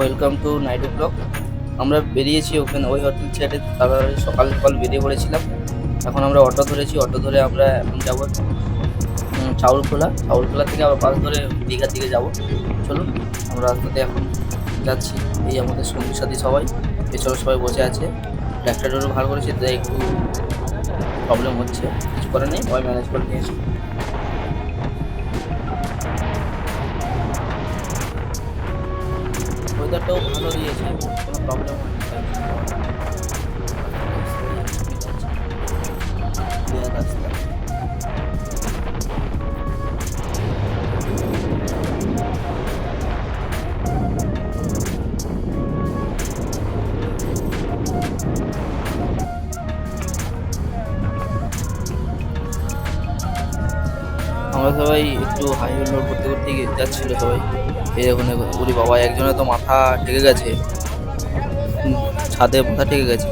Welcome to Naidu blog. আমরা বেরিয়েছি ওখানে ওই হোটেল ছেড়ে তারপরে সকাল সকাল বেরিয়ে পড়েছিলাম। এখন আমরা অটো ধরেছি, অটো ধরে আমরা এখন যাব চাউলখোলা থেকে আবার বাস ধরে দীঘার দিকে যাব। চলুন, আমরা রাস্তাতে এখন যাচ্ছি। এই আমাদের সঙ্গী সাথী সবাই পেছনে সবাই বসে আছে। একটা ডোরও ভালো করেছে, তাই একটু প্রবলেম হচ্ছে, কিছু করে নেই, সবাই ম্যানেজ করে নিয়েছি। ওয়েদারটাও ভালো দিয়েছে, কোনো প্রবলেম হয়নি। রাস্তা আমরা সবাই একটু হাই হুল্লোড় করতে করতে যাচ্ছিল সবাই। এই দেখুন, ওরে বাবা, একজনের তো মাথা ঠেকে গেছে, ছাদে মাথা ঠেকে গেছে।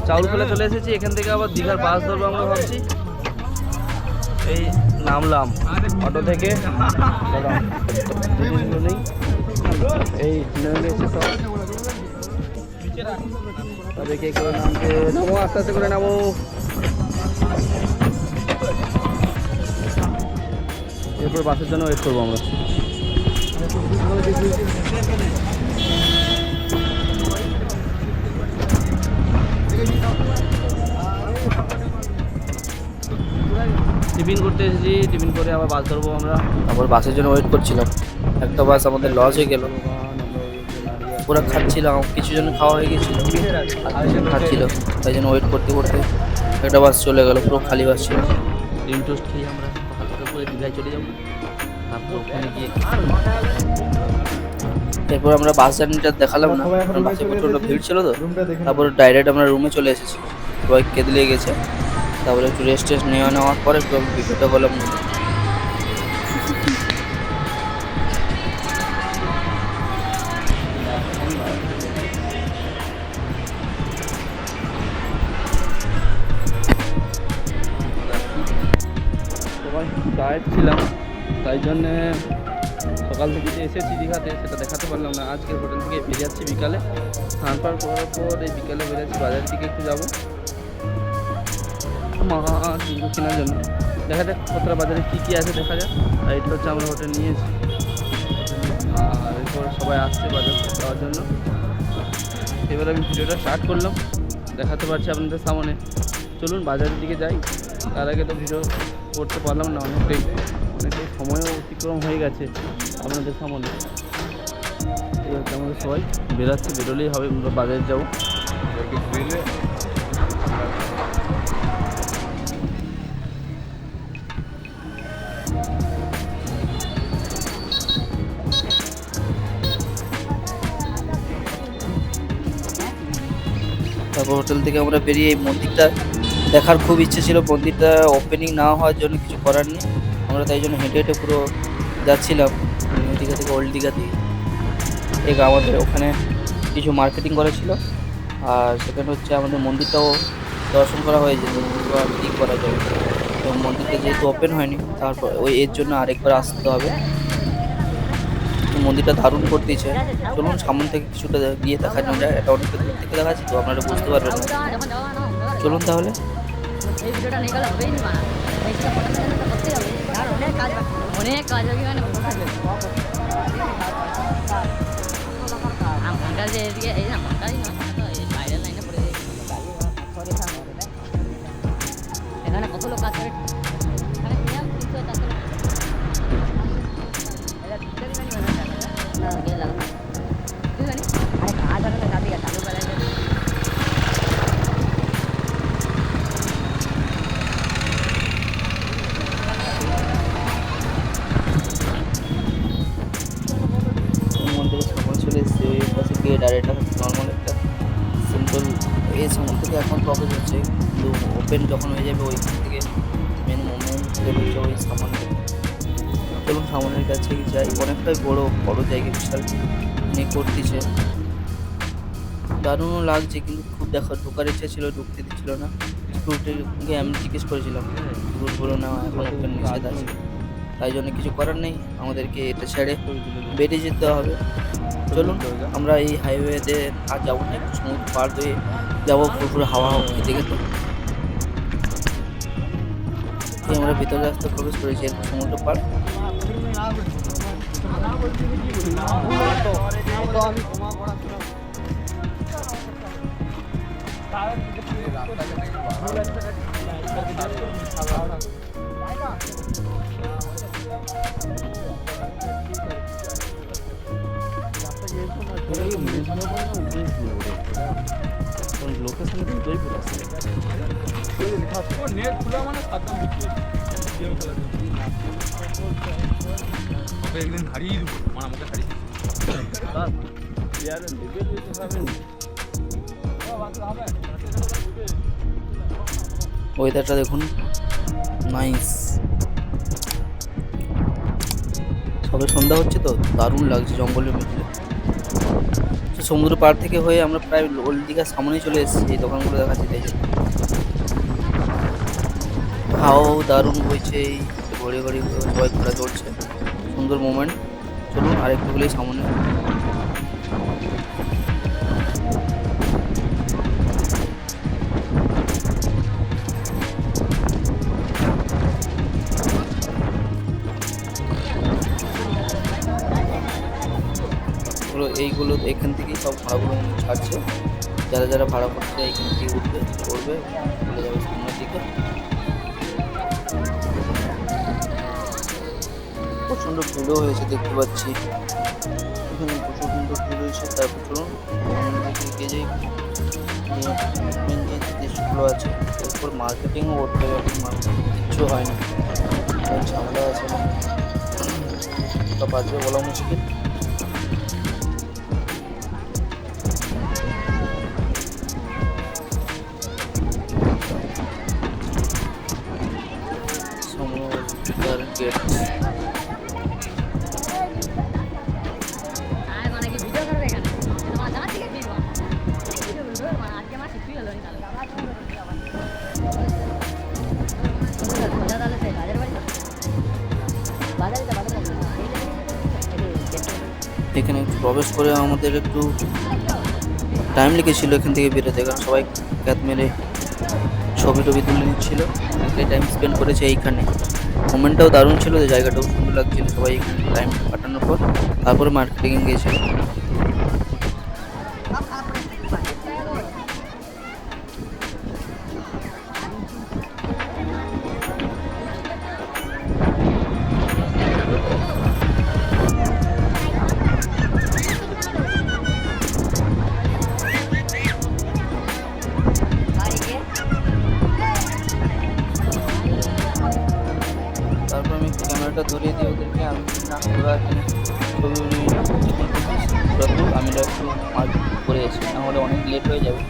চাউলখোলা চলে এসেছি, এখান থেকে আবার দীঘার বাস ধরবো আমরা ভাবছি। এই নামলাম অটো থেকে, জিনিসগুলো নেই, এই নেমে এসে সব তাদেরকে করে নামতে নামো, আস্তে আস্তে করে নামো। এরপর বাসের জন্য ওয়েট করবো আমরা। টিফিন করতে এসেছি, টিফিন করে আবার বাস ধরবো আমরা। তারপর বাসের জন্য ওয়েট করছিলাম, একটা বাস আমাদের লস হয়ে গেল। পুরো খাচ্ছিলাম, কিছু জন খাওয়া হয়ে গেছিল, খাচ্ছিল, তাই জন্য ওয়েট করতে করতে একটা বাস চলে গেল, পুরো খালি বাস ছিল। ডিম টোস্ট খেয়ে আমরা সকাল করে দীঘায় চলে যাবো। তারপর ওখানে গিয়ে এরপর আমরা বাস জার্নিটা দেখালাম না, কারণ বাসে প্রচণ্ড ভিড় ছিল তো। তারপর ডাইরেক্ট আমরা রুমে চলে এসেছি, সবাই কেঁদে গেছে। তারপরে একটু রেস্ট নেওয়ার পরে একটু ভিডিওটা করলাম। সবাই টায়ার্ড ছিলাম, তাই জন্যে সকাল থেকে যে এসেছি দীঘাতে সেটা দেখাতে পারলাম না। আজকে হোটেল থেকে বেরিয়ে যাচ্ছি বিকালে, স্নান পান করার পর এই বিকালে বেরিয়েছি বাজারের দিকে একটু যাবো কিছু কেনার জন্য। দেখা যাক কতটা বাজারে কী কী আছে দেখা যাক। আর এটা হচ্ছে আমরা হোটেল নিয়েছি, আর এরপর সবাই আসছে বাজার যাওয়ার জন্য। এবার আমি ভিডিওটা স্টার্ট করলাম, দেখাতে পারছি আপনাদের সামনে। চলুন বাজারের দিকে যাই। তার আগে তো ভিডিও করতে পারলাম না, অনেকটাই সময়ও অতিক্রম হয়ে গেছে আপনাদের সামনে। এই হচ্ছে আমাদের সবাই বেরোচ্ছে, বেরোলেই হবে, আমরা বাজারে যাবো। তারপর হোটেল থেকে আমরা বেরিয়ে এই মন্দিরটা দেখার খুব ইচ্ছে ছিল। মন্দিরটা ওপেনিং না হওয়ার জন্য কিছু করার নেই, আমরা তাই জন্য হেঁটে হেঁটে পুরো যাচ্ছিলাম নিউ দীঘা থেকে ওল্ড দীঘা দিকে। আমাদের ওখানে কিছু মার্কেটিং করেছিল, আর সেখানে হচ্ছে আমাদের মন্দিরটাও দর্শন করা হয়ে যেত, ঠিক করা যাবে। তো মন্দিরটা যেহেতু ওপেন হয়নি, তারপর এর জন্য আরেকবার আসতে হবে। মন্দিরটা দারুণ করতেছে। চলুন সামনে থেকে কিছুটা গিয়ে দেখানো যায়, এটা অনেকটা দূর থেকে দেখাচ্ছি তো আপনারা বুঝতে পারবেন না। চলুন তাহলে। অনেক কাজ হবে মানে এই না বাইরের লাইনে পড়ে এখানে কত লোক কাজ করে। মন্দিরের সামনে চলে এসেছে, এর পাশে গিয়ে ডাইরেক্ট নর্মাল একটা সিম্পল এই সামনে থেকে এখন প্রবেশ হচ্ছে, কিন্তু ওপেন যখন হয়ে যাবে ওইখান থেকে মেন মোমেন্ট হচ্ছে ওই সামনে। চলুন সামনের কাছে যাই, অনেকটাই বড় জায়গা, বিশাল নিয়ে করতেছে, দারুণও লাগছে, কিন্তু খুব ঢোকার ইচ্ছা ছিল, ঢুকতে দিচ্ছিল না। স্কুটিকে আমি জিজ্ঞেস করেছিলাম রুলগুলো নেওয়া এখন ওপেন নিষেধ আছে, তাই জন্য কিছু করার নেই, আমাদেরকে এটা ছেড়ে বেরিয়ে যেতে হবে। চলুন আমরা এই হাইওয়েতে আর যাবো না, একটু সমুদ্র পার হয়ে যাবো পুরো হাওয়া খেতে খেতে। এই আমরা ভিতরে রাস্তা প্রবেশ করেছি, একটু সমুদ্র পার। লোকেশনে দুটোই পুরো আছে। একদিন হারিয়ে দেবো, আমার আমাকে হারিয়ে ওয়েদারটা দেখুন, নাইস। সবে সন্ধ্যা হচ্ছে তো দারুণ লাগছে জঙ্গলের মধ্যে। তো সমুদ্র পার থেকে হয়ে আমরা প্রায় ওল্ড দীঘার সামনেই চলে এসেছি, এই দোকানগুলো দেখাচ্ছি তাই জন্য। হাওয়াও দারুণ বইছে, এই ঘড়ি ঘড়ি সবাই ঘোরা চড়ছে, সুন্দর মোমেন্ট। চলুন আর একটু গুলোই সামনে। এইগুলো এখান থেকেই সব ভাড়াগুলো ছাড়ছে, যারা যারা ভাড়া করছে এখান থেকে উঠবে চড়বে চলে যাবে সামনের দিকে। প্রচণ্ড ভিড়ও হয়েছে দেখতে পাচ্ছি, এখানে প্রচুর সুন্দর ভিড় হয়েছে। তারপর চলুন এগিয়ে যাই, মেন যে জিনিসগুলো আছে এরপর মার্কেটিংও করতে হবে, এখন মার্কেটিং কিচ্ছু হয় না, ঝামেলা আছে না, ওটা বাজবে বলা মুশকিল। আর মানে কি ভিডিও করবে এখানে তোমার জানা থেকে ভিড় বা ভিডিও বলবো মানে আজকে আমার কিছুই হলো না মজা তাহলে সে বাজার বাড়ি এখানে একটু প্রবেশ করে আমাদের একটু টাইম লেগেছিল এখান থেকে বেরোতে, কারণ সবাই ক্যাত মেরে ছবি টবি তুলে নিচ্ছিল, টাইম স্পেন্ড করেছে এইখানে। মোমেন্টটাও দারুণ ছিল, জায়গাটাও সুন্দর লাগছিল, সবাই এখানে টাইম কাটানোর পর তারপরে মার্কেটিং গিয়েছিল। তারপর আমি ক্যামেরাটা ধরিয়ে দিয়ে ওদেরকে, আমি না ওরা এখানে ছবি আমি একটু মার্কেট করে এসেছি, নাহলে অনেক লেট হয়ে যাবে,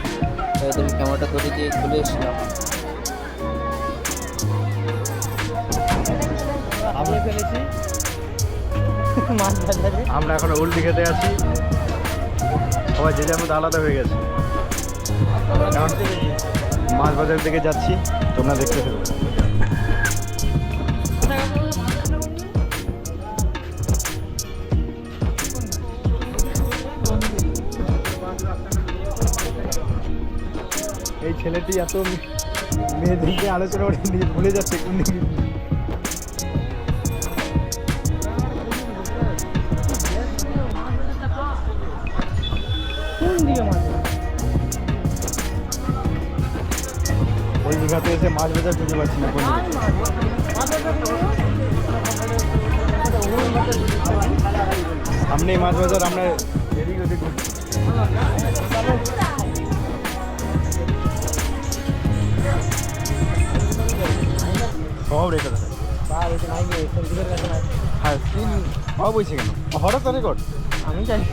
তাই ওদেরকে ক্যামেরাটা ধরে দিয়ে চলে এসেছিলাম। আমরা ফেলেছি আমরা এখন ওল্ড দীঘাতে আছি, সবাই যে যার মধ্যে আলাদা হয়ে গেছে। মাছ বাজার দিকে যাচ্ছি, তোমরা দেখতে থাকো। এই ছেলেটি এত মেয়েদেরকে আলোচনা করে নিয়ে ভুলে যাচ্ছে কোন দিকে। ওই দীঘাতে এসে মাছ বাজার খুঁজে পাচ্ছি না, সামনেই মাছ বাজার, আমরা এদিক ওদিক সব রেখে দেয়। হ্যাঁ সব বলছে কেন হঠাৎ তো রেকর্ড আমি জানি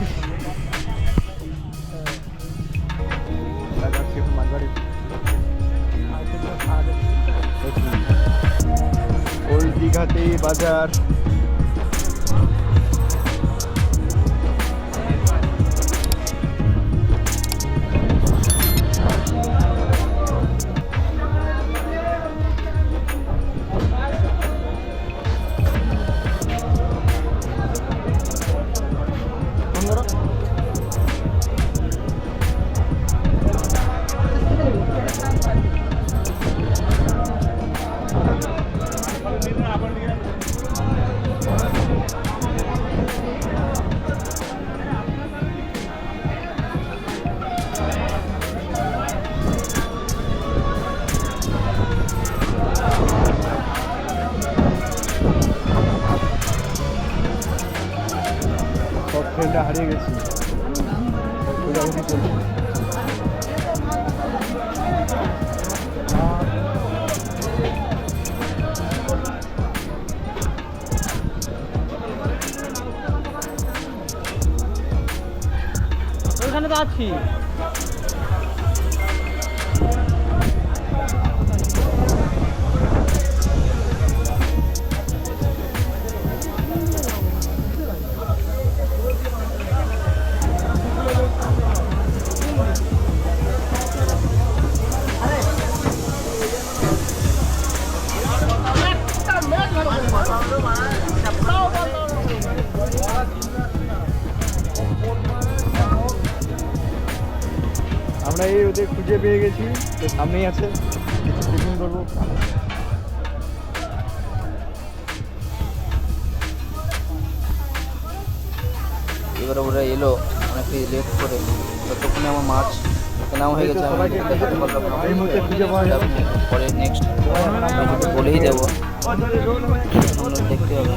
ওল্ড দীঘাতে বাজার। ট্রেনটা হারিয়ে গেছি। খোঁজাখুঁজি চলছে। ওইখানে তো আছি। আমরা এই ওদের খুঁজে পেয়ে গেছি, তো সামনেই আছে, কিছু টিফিন করবো। এবার ওরা এলো অনেকটা লেট করে, ততক্ষণে আমার মাছ কেনাও হয়ে গেছে। আমি সবাইকে খেতে পারলাম না। এই মুহূর্তে খুঁজে পাওয়া যাবে না। পরে নেক্সট বলেই দেবো, আমরা দেখতে হবে।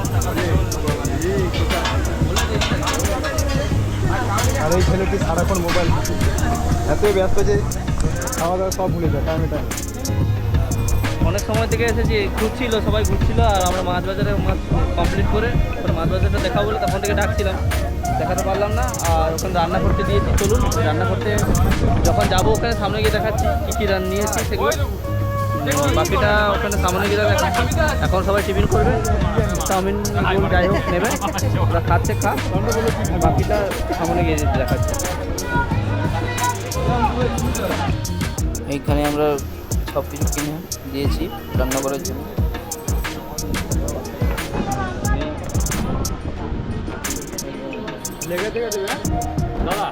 আর এই ছেলেটি সারাক্ষণ মোবাইল, এতই ব্যস্ত যে খাওয়া দাওয়া সব ভুলে যায় টাইমে টাইমে। অনেক সময় থেকে এসেছি, ঘুরছিল, সবাই ঘুরছিল, আর আমরা মাছ বাজারে মাছ কমপ্লিট করে মাছ বাজারটা দেখাবো বলে তখন থেকে ডাকছিলাম, দেখাতে পারলাম না। আর ওখানে রান্না করতে দিয়েছি, চলুন রান্না করতে যখন যাবো ওখানে সামনে গিয়ে দেখাচ্ছি কী কী রান্না নিয়েছি সেগুলো। বাকিটা ওখানে সামনে গিয়ে দেখাচ্ছি। এখন সবাই টিফিন করবে, চাউমিন রোল যাই হোক নেবে, ওরা খাচ্ছে খাক, বাকিটা সামনে গিয়ে দেখাচ্ছি। এইখানে আমরা সব কিছু কিনে দিয়েছি রান্না করার জন্য। লেগে থেকে দেবে দাদা।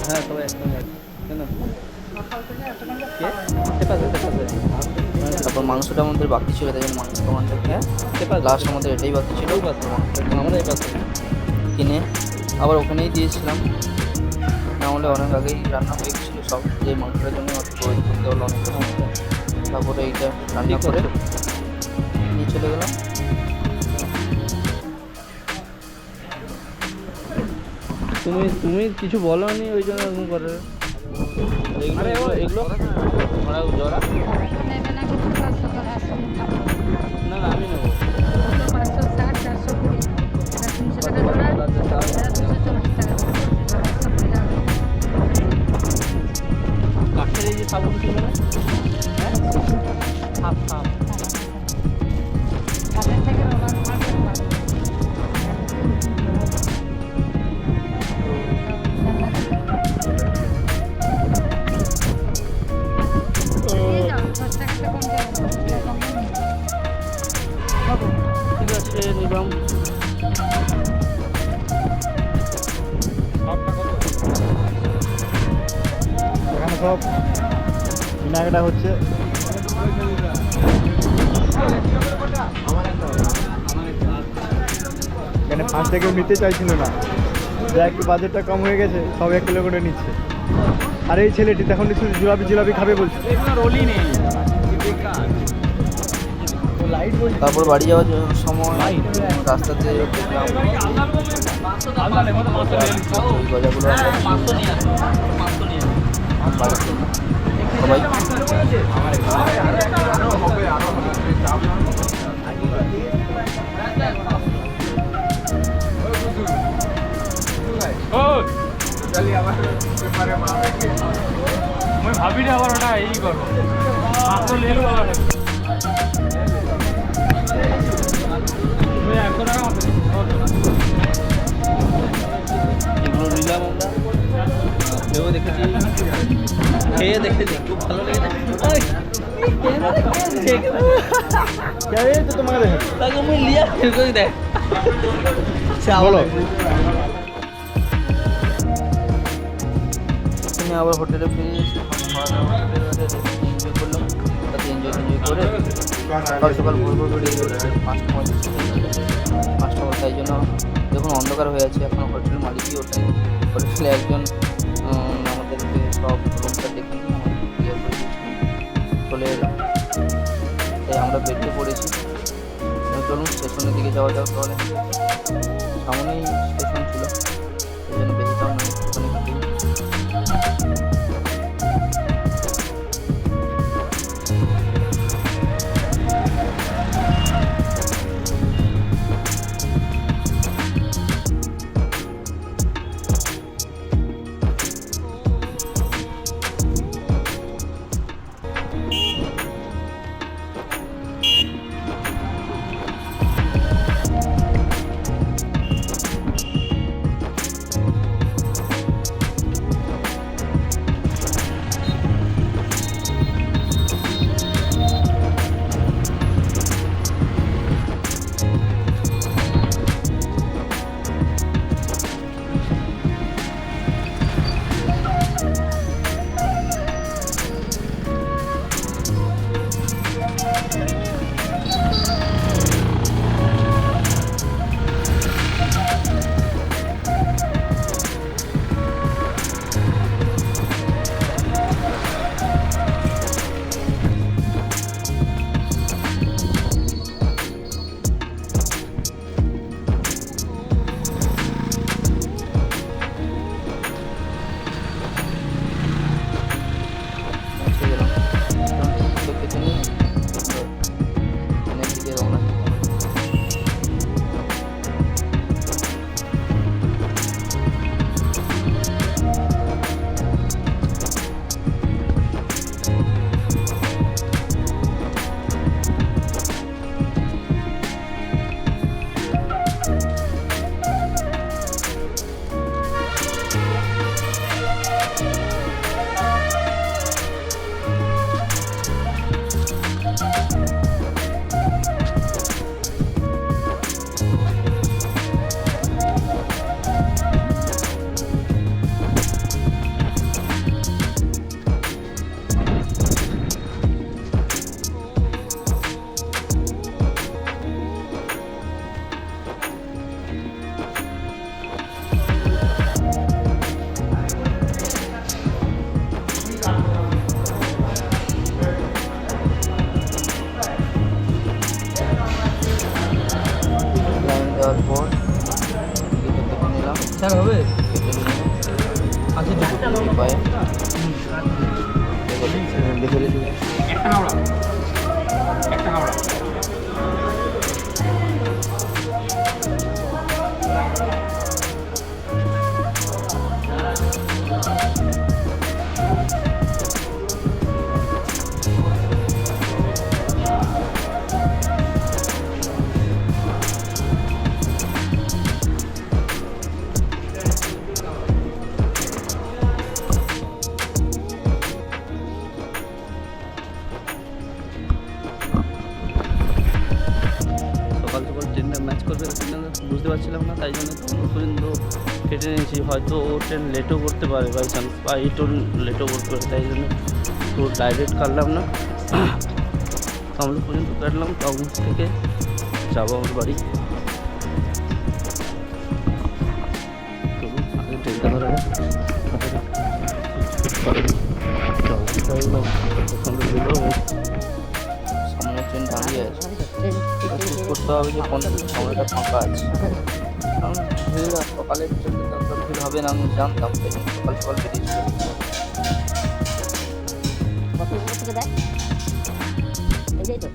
হ্যাঁ সবাই একসঙ্গে আছে। কেন কে চেপাছে চেপাছে তারপর মাংসটা আমাদের বাকি ছিল, তাই জন্য মাংস দোকানটা চেপাছে লাস্ট আমাদের এটাই বাকি ছিল। আমরা এই পাশে কিনে আবার ওখানেই দিয়েছিলাম, না হলে অনেক আগেই রান্না হয়ে গেছিলো সব। যে মাংসটার জন্য ওয়েট করতে হলো অনেক সময়। তারপরে এইটা রান্না করে নিয়ে চলে গেলাম। তুমি কিছু বলো নি, ওই জন্য এরকম করে। এগুলো জরা নেবে না কিছু 500 করে আসুন। না না আমি নেবো। 560 420 এটা 300 টাকা জোড়া, এটা 240 টাকা জোড়া। কাঠের এই যে সাবুন ছিল না, হাফ হাফ হাতের থেকে রবার মার্কেট পাবে। এই নাও, 10 টাকা কম দেবো। কম নেই। ঠিক আছে নিলাম। এখানে সব কেনাকাটা হচ্ছে। এখানে 5 টাকা নিতে চাইছিল না, যা একটু বাজেটটা কম হয়ে গেছে সব 1 কিলো করে নিচ্ছে। আর এই ছেলেটি তখন শুধু জিলাপি জিলাপি খাবে বলছে। রোলই নেই। তারপর বাড়ি যাওয়ার সময় রাস্তাতে দেখলাম ওই গজাগুলো বাড়িতে সবাই ভাবি আবার ওটা এই করবো এগুলো নিলাম আমরা, খেয়েও দেখেছি, খেয়ে দেখেছি খুব ভালো লেগেছে। তোমাকে দেখে তাকে মুই লিয়া ফেরকই দেখ বলো। তুমি আবার হোটেলে ফিরে এসে এনজয় করলাম। তাতে এনজয় করে সকাল সকাল ভোর ভোর বেরিয়ে গেল 5টা, তাই জন্য দেখুন অন্ধকার হয়ে আছে। এখন হোটেলের মালিকই ওঠায়। হোটেলে একজন আমাদেরকে সব রুমটা দেখে নিয়ে আমাদের ক্লিয়ার করে দিয়েছিল, চলে এলাম। তাই আমরা বেরিয়ে পড়েছি। চলুন স্টেশনের দিকে যাওয়া যাক তাহলে। সামনেই স্টেশন ছিল, সেই জন্য বেশি দাম নয়, ওখানে গিয়ে পৌঁছে গেলাম। দেখতে নিয়ে ট্রেনের দিকে রওনা দিলাম। লাইন দেওয়ার পর টিকিটটা কেটে নিলাম। স্যার হবে কেটে নিলাম পায়ে দেখে সকাল সকাল ট্রেনটা ম্যাচ করবে সেটা বুঝতে পারছিলাম না, তাই জন্য তখন পর্যন্ত কেটে নিয়েছি। হয়তো ও ট্রেন লেটও করতে পারে বাই চান্স, বা এই ট্রেন লেটও করতে পারে, তাই জন্য তো ডাইরেক্ট কাটলাম না, তমলুক পর্যন্ত কাটলাম। তমলুক থেকে যাবো আমার বাড়ি। চলুন আগে ট্রেনটা ধরা যাক। সামনে ট্রেন দাঁড়িয়ে আছে, চুজ করতে হবে যে কোন সময়টা ফাঁকা আছে। কারণ ভিড় সকালে ট্রেনে ততটা ভিড় হবে না আমি জানতাম, তাই জন্য সকাল সকাল বেরিয়েছিলাম। কত উপর থেকে দেয় এইটাই তো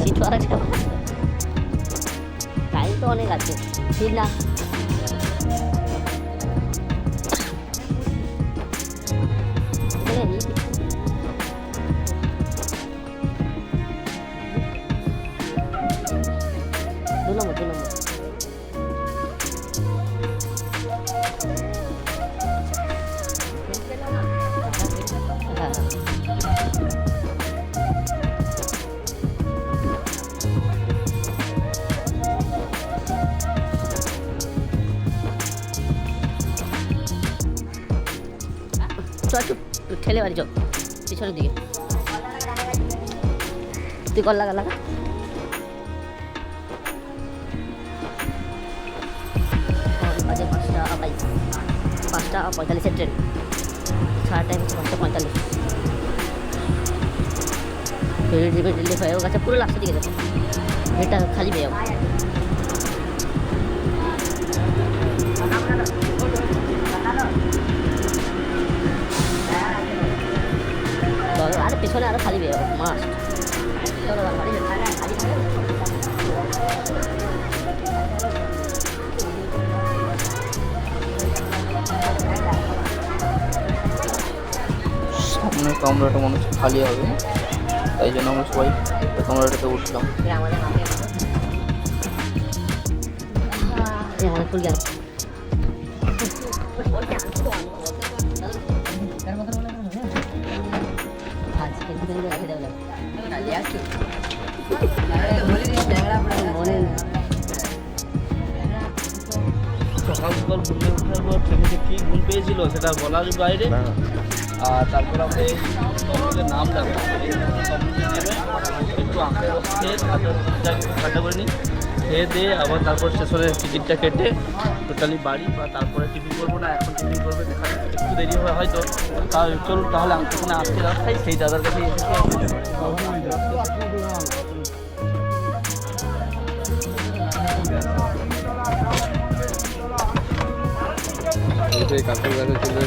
সিট আর একটা টাইম তো অনেক আছে ঠিক না দু নম্বর চল ঠেলে বাড়ি চল পিছনের দিকে তুই কল লাগা লাগা। বাজে 5:45 ট্রেন, সারা টাইম 5:45। দিল্লি হয়ে গেছে, পুরো লাস্টের দিকে যাচ্ছে, এটা খালি পেয়ে যাবো। আরে পেছনে আরো খালি পেয়ে যাবো মাস্ট। সামনের কামরাটা মনে হচ্ছে খালি হবে, তাই জন্য আমরা সবাই কামরাটাতে উঠলাম। আমাদের ফুল গেল। সকাল সকাল ঘুমে ওঠার পর ট্রেনে কি ঘুম পেয়েছিল সেটা বলার বাইরে। আর তারপর আমরা এই তমলুকের নাম ডাকবো, একটু আঁকের রস খেয়ে ঠান্ডা করে নিই, খেয়ে দিয়ে আবার তারপর স্টেশনে টিকিটটা কেটে টোটালি বাড়ি, বা তারপরে টিফিন করবো না এখন টিফিন করবে দেখা যাবে, একটু দেরি হবে হয়তো। চলুন তাহলে আমি ওখানে আসতে রাস্তায় সেই দাদার কাছে এসেছি। কাকুর কাছে চলে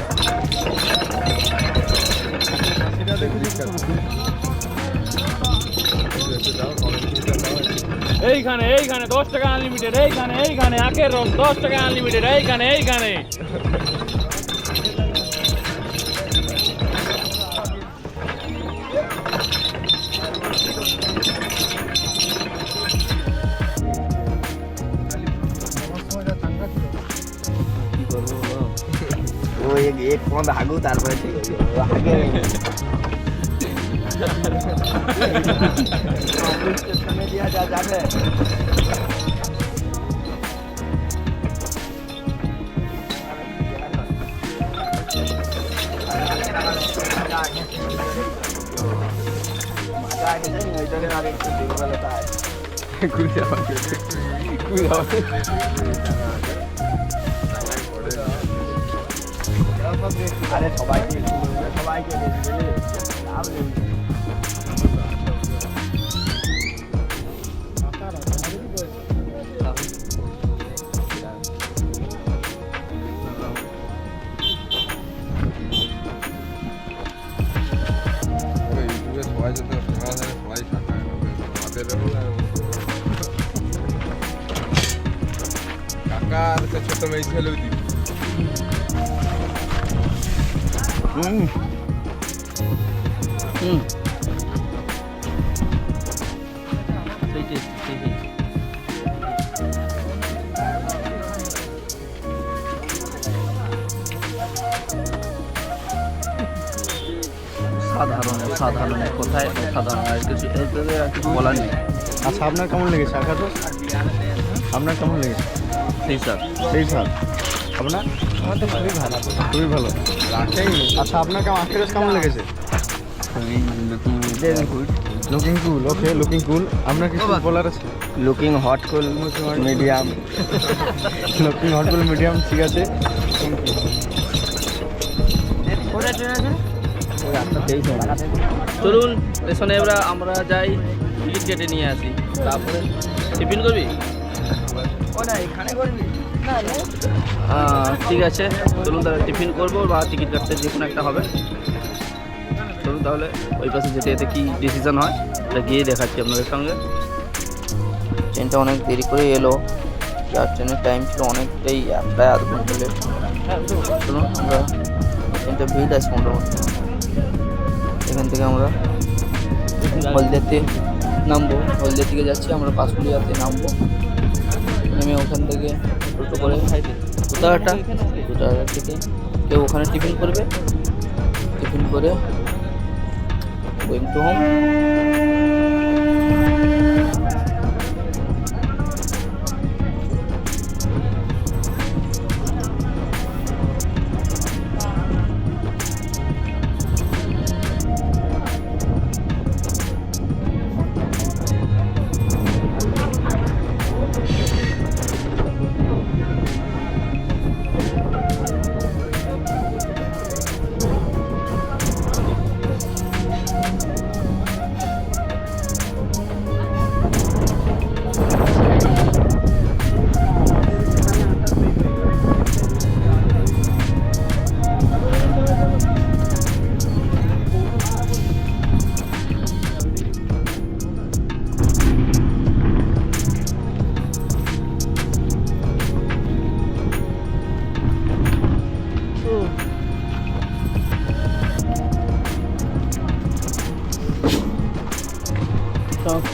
এইখানে 10 টাকা আনলিমিটেড, এইখানে আখের রস 10 টাকা আনলিমিটেড, এইখানে एक फोन भागू तारपरे ठीक है वो आगे समय दिया जा जाने मजा आके नहीं इधर आगे देखो लगता है कुछ আরে সবাইকে কাকার ছোট মেয়ে ছেলেও দিবি সাধারণ কোথায় সাধারণ আর কিছু বলার নেই। আচ্ছা আপনার কেমন লেগেছে আঁকার রস? আপনার কেমন লেগেছে? সেই স্যার আপনার? আমার তো খুবই ভালো। আচ্ছা আপনার কেমন আঁকের রস কেমন লেগেছে? লুকিং কুল, ওকে লুকিং কুল। আপনার কিছু বলার আছে? লুকিং হট কুল মিডিয়াম লুকিং হট কুল মিডিয়াম, ঠিক আছে। চলুন স্টেশনে এবার আমরা যাই, টিকিট কেটে নিয়ে আসি, তারপরে টিফিন করবি। ঠিক আছে চলুন তাহলে টিফিন করবো বা টিকিট কাটতে যে কোনো একটা হবে। চলুন তাহলে ওই পাশে যেতে যেতে কী ডিসিশন হয় এটা গিয়ে দেখাচ্ছি আপনাদের সঙ্গে। ট্রেনটা অনেক দেরি করে এলো, যার ট্রেনের টাইম ছিল অনেকটাই, প্রায় আধ ঘন্টা লেট। চলুন আমরা, ট্রেনটা ভিড় আছে মোটামুটি, এখান থেকে আমরা হলদিয়াতে নামবো। হলদিয়া থেকে যাচ্ছি আমরা পাঁচকুড়িয়াতে নামবো, নেমে ওখান থেকে টোটো করে দুটাটা থেকে কেউ ওখানে টিফিন করবে, টিফিন করে গোয়িং টু হোম।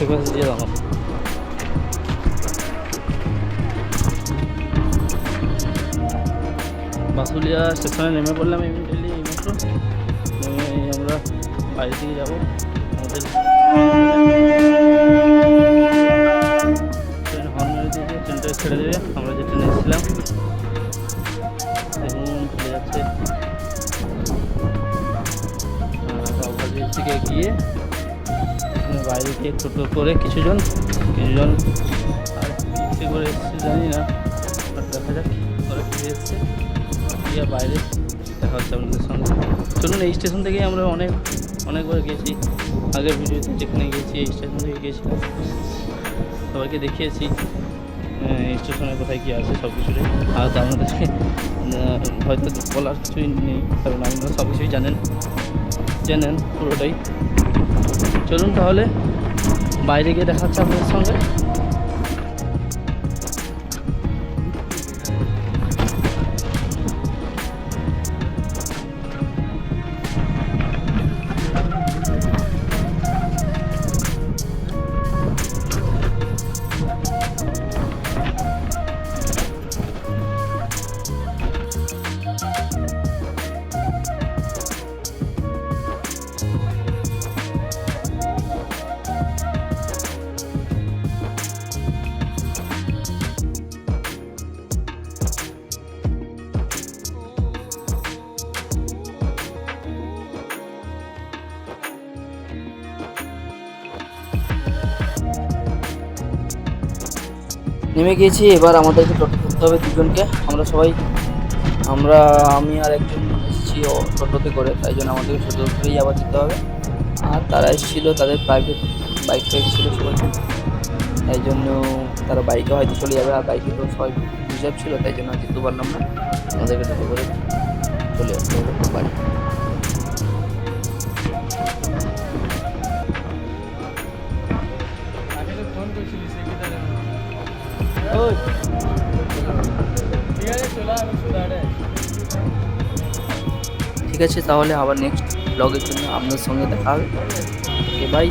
ফ্রিকোয়েন্সি দিয়ে দাও। বাসুলিয়া স্টেশনে নেমে পড়লাম ইমিডিয়েটলি এইমাত্র। নেমে আমরা বাইরে দিকে যাবো। আমাদের ট্রেন হর্ন মেরে দিয়েছে, ট্রেনটা ছেড়ে দেবে। আমরা যে ট্রেনে এসেছিলাম দেখুন চলে যাচ্ছে। কাউখালী থেকে গিয়ে বাইরে গিয়ে টোটো করে কিছুজন আর কিসে করে এসছে জানি না, আর দেখা যাক ওরা ফিরে এসছে। গিয়ে বাইরে দেখা হচ্ছে আপনাদের সঙ্গে। চলুন, এই স্টেশন থেকেই আমরা অনেকবার গেছি। আগের ভিডিওতে যেখানে গেছি এই স্টেশন থেকে গেছিলাম, সবাইকে দেখিয়েছি স্টেশনে কোথায় কী আছে সব কিছুটাই। আর আপনাদেরকে হয়তো বলার কিছুই নেই, কারণ আপনারা সব কিছুই জানেন পুরোটাই। চলুন তাহলে বাইরে গিয়ে দেখা হচ্ছে আপনাদের সঙ্গে। নেমে গিয়েছি, এবার আমাদেরকে টোটো ধরতে হবে দুজনকে। আমি আর একজন এসেছি টোটোতে করে, তাই জন্য আমাদেরকে টোটো করেই আবার যেতে হবে। আর তারা এসেছিল, তাদের প্রাইভেট বাইক ছিল সবাই, তাই জন্য তারা বাইকে হয়তো চলে যাবে। আর বাইকে তো সবাই রিজার্ভ ছিল, তাই জন্য যেতে পারলাম না। আমাদেরকে টোটো করে চলে আসতে হবে বাড়ি। ঠিক আছে, তাহলে আবার নেক্সট ব্লগের জন্য আপনার সঙ্গে দেখা হবে। ওকে, বাই।